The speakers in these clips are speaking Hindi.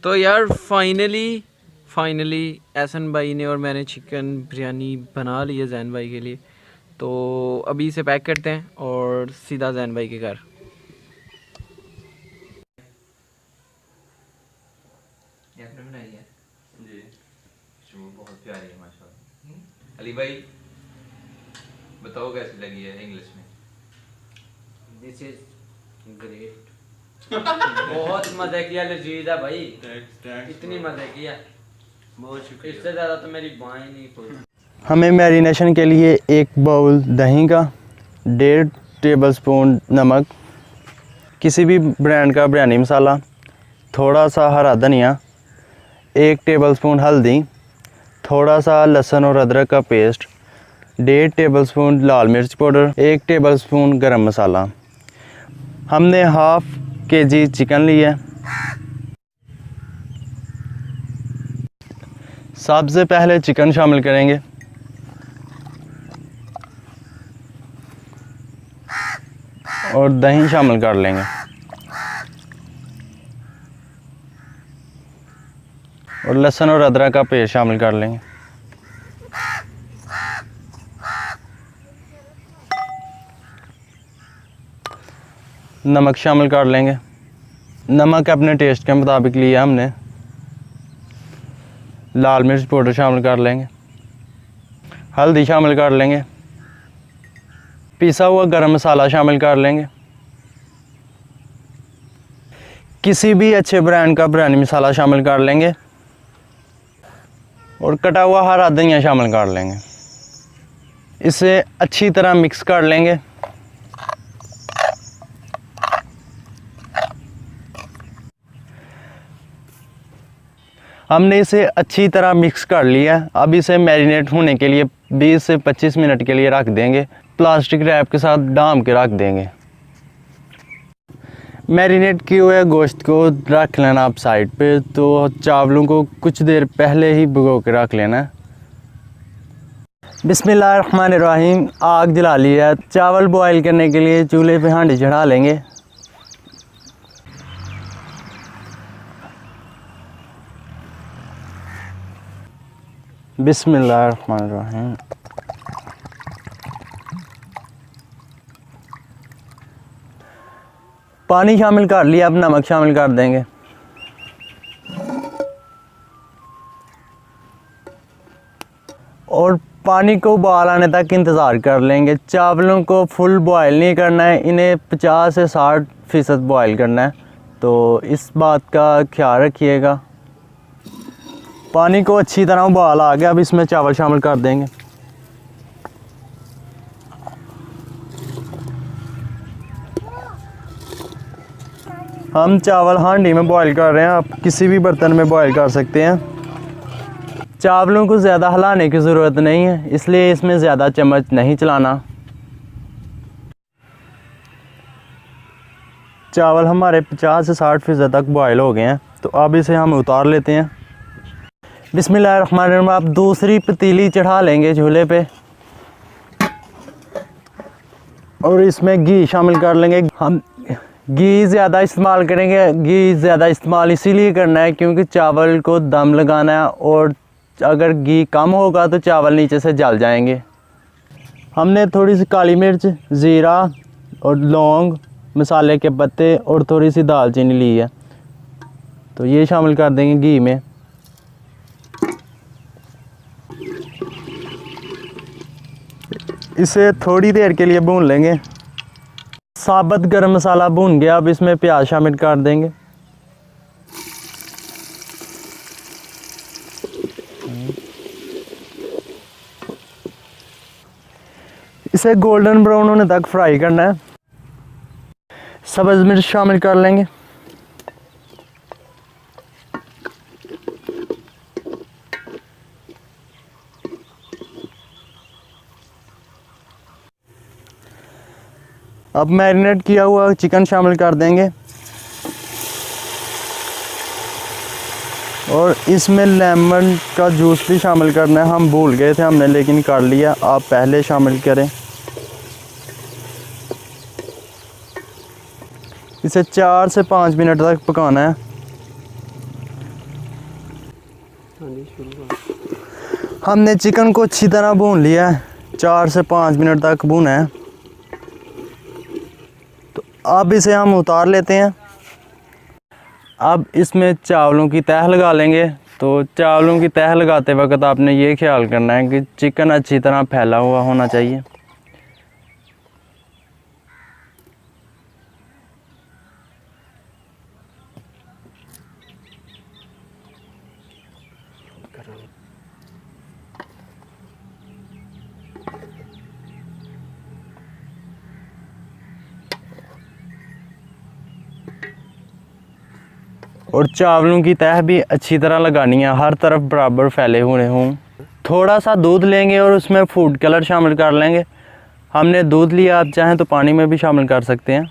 तो यार फाइनली एहसन भाई ने और मैंने चिकन बिरयानी बना ली है जैन भाई के लिए। तो अभी इसे पैक करते हैं और सीधा जैन भाई के घर। ये आपने बनाई है जी, खुशबू बहुत प्यारी है माशाल्लाह। अली भाई बताओ कैसी लगी है इंग्लिश में? This is great. बहुत मजा किया, लजीज है भाई। इतनी मजा किया, बहुत शुक्रिया। इससे ज़्यादा तो मेरी बाएं नहीं कोई। हमें मैरिनेशन के लिए एक बाउल दही का, 1.5 टेबलस्पून नमक, किसी भी ब्रांड का बिरयानी मसाला, थोड़ा सा हरा धनिया, 1 टेबलस्पून हल्दी, थोड़ा सा लहसुन और अदरक का पेस्ट, 1.5 टेबलस्पून लाल मिर्च पाउडर, 1 टेबलस्पून गरम मसाला। हमने हाफ़ केजी चिकन लिया है। सबसे पहले चिकन शामिल करेंगे। और दही शामिल कर लेंगे और लहसुन और अदरक का पेस्ट शामिल कर लेंगे। नमक शामिल कर लेंगे। नमक अपने टेस्ट के मुताबिक लिया हमने। लाल मिर्च पाउडर शामिल कर लेंगे। हल्दी शामिल कर लेंगे। पिसा हुआ गरम मसाला शामिल कर लेंगे। किसी भी अच्छे ब्रांड का बिरयानी मसाला शामिल कर लेंगे और कटा हुआ हरा धनिया शामिल कर लेंगे। इसे अच्छी तरह मिक्स कर लेंगे। हमने इसे अच्छी तरह मिक्स कर लिया। अब इसे मैरिनेट होने के लिए 20 से 25 मिनट के लिए रख देंगे। प्लास्टिक रैप के साथ डाम के रख देंगे। मैरिनेट किए हुए गोश्त को रख लेना आप साइड पे। तो चावलों को कुछ देर पहले ही भिगो के रख लेना है। बिस्मिल्लाहिर्रहमानिर्रहीम। आग जला लिया। चावल बॉईल करने के लिए चूल्हे पे हांडी चढ़ा लेंगे। बिस्मिल्लाहिर्रहमानिर्रहीम। पानी शामिल कर लिया। अब नमक शामिल कर देंगे। और पानी को उबाल आने तक इंतज़ार कर लेंगे। चावलों को फुल बॉयल नहीं करना है, इन्हें 50 से 60% बॉयल करना है। तो इस बात का ख्याल रखिएगा। पानी को अच्छी तरह उबाल आ गया। अब इसमें चावल शामिल कर देंगे। हम चावल हांडी में बॉईल कर रहे हैं। आप किसी भी बर्तन में बॉईल कर सकते हैं। चावलों को ज़्यादा हिलाने की ज़रूरत नहीं है, इसलिए इसमें ज़्यादा चम्मच नहीं चलाना। चावल हमारे 50 से 60% तक बॉईल हो गए हैं। तो अब इसे हम उतार लेते हैं। बिस्मिल्लाहिर्रहमानिर्रहीम। आप दूसरी पतीली चढ़ा लेंगे चूल्हे पे और इसमें घी शामिल कर लेंगे। हम घी ज़्यादा इस्तेमाल करेंगे। घी ज़्यादा इस्तेमाल इसीलिए करना है क्योंकि चावल को दम लगाना है, और अगर घी कम होगा तो चावल नीचे से जल जाएंगे। हमने थोड़ी सी काली मिर्च, ज़ीरा और लौंग, मसाले के पत्ते और थोड़ी सी दालचीनी ली है। तो ये शामिल कर देंगे घी में। इसे थोड़ी देर के लिए भून लेंगे। साबुत गरम मसाला भून गया। अब इसमें प्याज शामिल कर देंगे। इसे गोल्डन ब्राउन होने तक फ्राई करना है। सब्ज़ मिर्च शामिल कर लेंगे। अब मैरिनेट किया हुआ चिकन शामिल कर देंगे और इसमें लेमन का जूस भी शामिल करना है। हम भूल गए थे हमने, लेकिन कर लिया। आप पहले शामिल करें। इसे 4 से 5 मिनट तक पकाना है। हमने चिकन को अच्छी तरह भून लिया है, 4 से 5 मिनट तक भूना है। तो अब इसे हम उतार लेते हैं। अब इसमें चावलों की तह लगा लेंगे। तो चावलों की तह लगाते वक्त आपने ये ख्याल करना है कि चिकन अच्छी तरह फैला हुआ होना चाहिए। और चावलों की तह भी अच्छी तरह लगानी है, हर तरफ बराबर फैले हुए हों। थोड़ा सा दूध लेंगे और उसमें फूड कलर शामिल कर लेंगे। हमने दूध लिया, आप चाहें तो पानी में भी शामिल कर सकते हैं।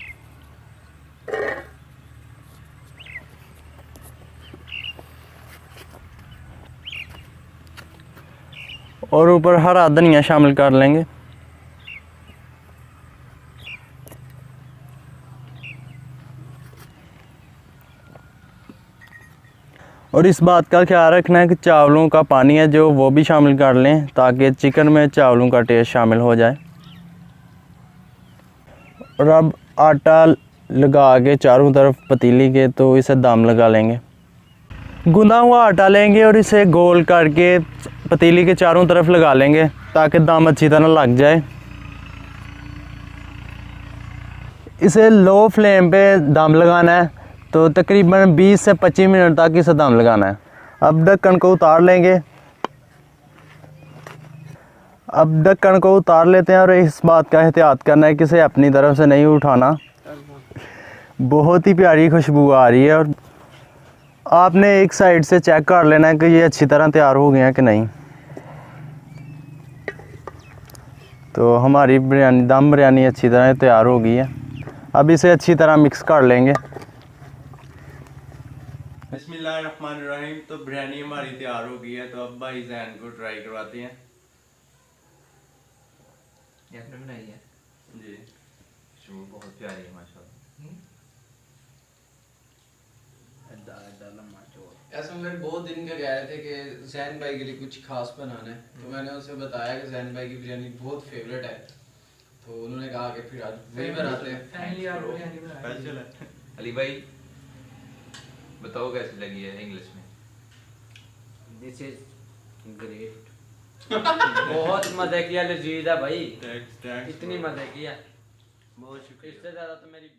और ऊपर हरा धनिया शामिल कर लेंगे। और इस बात का ख्याल रखना है कि चावलों का पानी है जो वो भी शामिल कर लें, ताकि चिकन में चावलों का टेस्ट शामिल हो जाए। और अब आटा लगा के चारों तरफ पतीली के तो इसे दम लगा लेंगे। गूंदा हुआ आटा लेंगे और इसे गोल करके पतीली के चारों तरफ लगा लेंगे ताकि दम अच्छी तरह लग जाए। इसे लो फ्लेम पे दम लगाना है, तो तकरीबन 20 से 25 मिनट तक इसे दम लगाना है। अब ढक्कन को उतार लेंगे। अब ढक्कन को उतार लेते हैं और इस बात का एहतियात करना है कि इसे अपनी तरफ से नहीं उठाना। बहुत ही प्यारी खुशबू आ रही है और आपने एक साइड से चेक कर लेना है कि ये अच्छी तरह तैयार हो गए हैं कि नहीं। तो हमारी बिरयानी, दम बिरयानी अच्छी तरह तैयार हो गई है। अब इसे अच्छी तरह मिक्स कर लेंगे। बिस्मिल्लाहिर्रहमानिर्रहीम। तो बिरयानी हमारी तैयार हो गई है। तो अब भाई जैन को ट्राई करवाते हैं। ये आपने बनाई है जी, खुशबू बहुत प्यारी है माशाल्लाह। ऐसा मेरे बहुत दिन के कह रहे थे कि जैन भाई के लिए कुछ खास बनाना है, तो मैंने उनसे बताया कि जैन भाई की बिरयानी बहुत फेवरेट है, तो उन्होंने कहा कि फिर आज वही बनाते हैं। अली भाई बताओ कैसी लगी है इंग्लिश में? This is great. बहुत मजा किया, लजीज है भाई, इतनी मजा किया, बहुत शुक्रिया। इससे ज्यादा तो मेरी